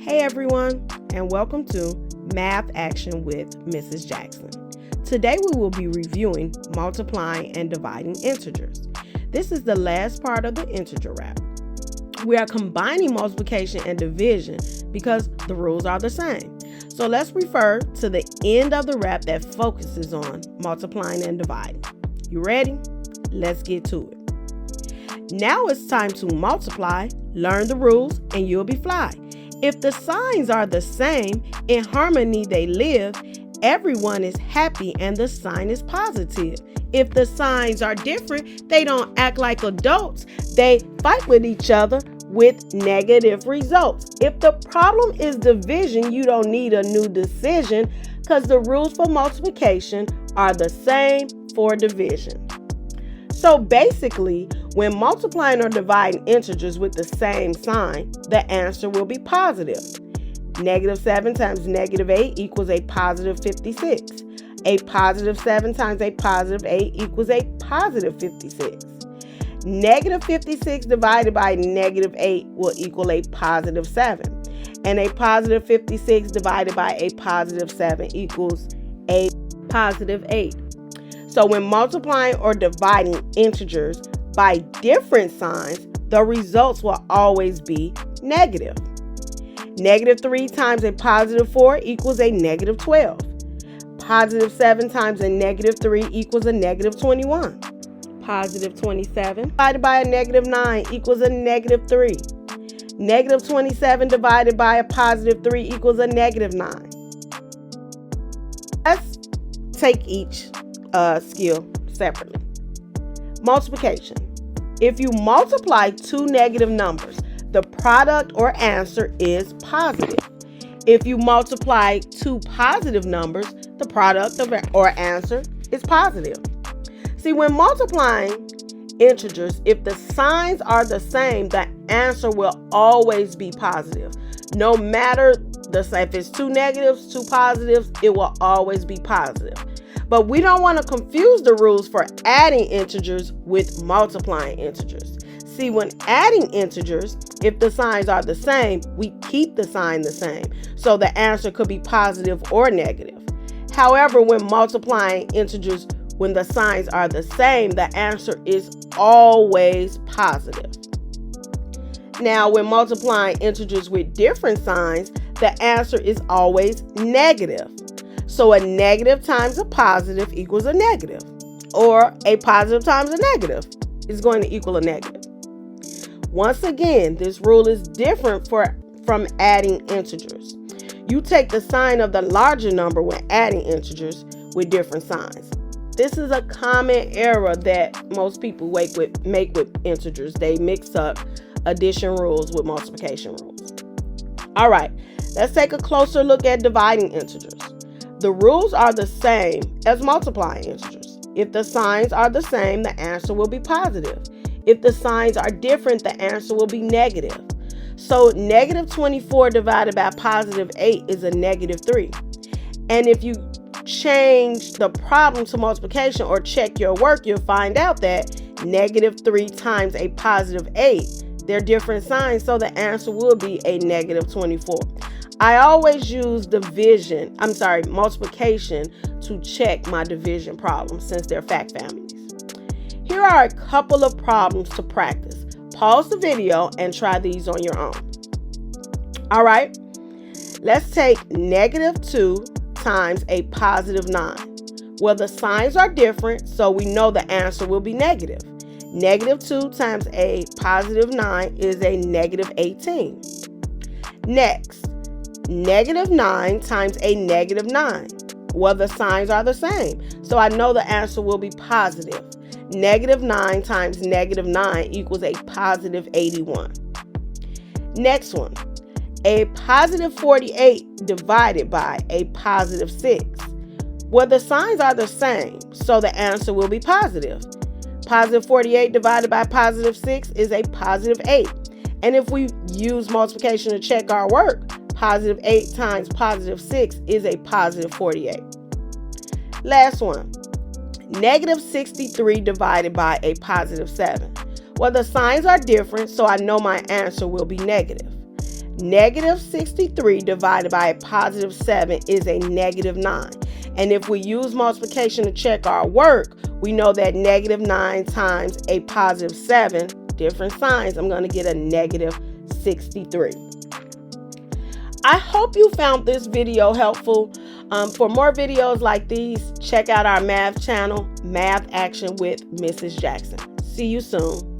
Hey everyone, and welcome to Math Action with Mrs. Jackson. Today we will be reviewing multiplying and dividing integers. This is the last part of the integer wrap. We are combining multiplication and division because the rules are the same. So let's refer to the end of the wrap that focuses on multiplying and dividing. You ready? Let's get to it. Now it's time to multiply, learn the rules, and you'll be fly. If the signs are the same, in harmony they live, everyone is happy and the sign is positive. If the signs are different, they don't act like adults. They fight with each other with negative results. If the problem is division, you don't need a new decision because the rules for multiplication are the same for division. So basically, when multiplying or dividing integers with the same sign, the answer will be positive. Negative 7 times negative 8 equals a positive 56. A positive 7 times a positive 8 equals a positive 56. Negative 56 divided by negative 8 will equal a positive 7. And a positive 56 divided by a positive 7 equals a positive 8. So when multiplying or dividing integers by different signs, the results will always be negative. Negative 3 times a positive 4 equals a negative 12. Positive 7 times a negative 3 equals a negative 21. Positive 27 divided by a negative 9 equals a negative 3. Negative 27 divided by a positive 3 equals a negative 9. Let's take each skill separately. Multiplication. If you multiply two negative numbers, the product or answer is positive. If you multiply two positive numbers, the product or answer is positive. See, when multiplying integers, if the signs are the same, the answer will always be positive. No matter if it's two negatives, two positives, it will always be positive. But we don't want to confuse the rules for adding integers with multiplying integers. See, when adding integers, if the signs are the same, we keep the sign the same. So the answer could be positive or negative. However, when multiplying integers, when the signs are the same, the answer is always positive. Now, when multiplying integers with different signs, the answer is always negative. So a negative times a positive equals a negative, or a positive times a negative is going to equal a negative. Once again, this rule is different from adding integers. You take the sign of the larger number when adding integers with different signs. This is a common error that most people make with integers. They mix up addition rules with multiplication rules. All right, let's take a closer look at dividing integers. The rules are the same as multiplying integers. If the signs are the same, the answer will be positive. If the signs are different, the answer will be negative. So negative 24 divided by positive 8 is a negative 3. And if you change the problem to multiplication or check your work, you'll find out that negative 3 times a positive 8, they're different signs, so the answer will be a negative 24. I always use multiplication to check my division problems since they're fact families. Here are a couple of problems to practice. Pause the video and try these on your own. All right, let's take negative 2 times a positive 9. Well, the signs are different, so we know the answer will be negative. Negative 2 times a positive 9 is a negative 18. Next, negative 9 times a negative 9. Well, the signs are the same, so I know the answer will be positive. Negative 9 times negative 9 equals a positive 81. Next one, a positive 48 divided by a positive 6. Well, the signs are the same, so the answer will be positive. Positive 48 divided by positive 6 is a positive 8. And if we use multiplication to check our work, positive 8 times positive 6 is a positive 48. Last one. Negative 63 divided by a positive 7. Well, the signs are different, so I know my answer will be negative. Negative 63 divided by a positive 7 is a negative 9. And if we use multiplication to check our work, we know that negative 9 times a positive 7, different signs, I'm going to get a negative 63. I hope you found this video helpful. For more videos like these, check out our math channel, Math Action with Mrs. Jackson. See you soon.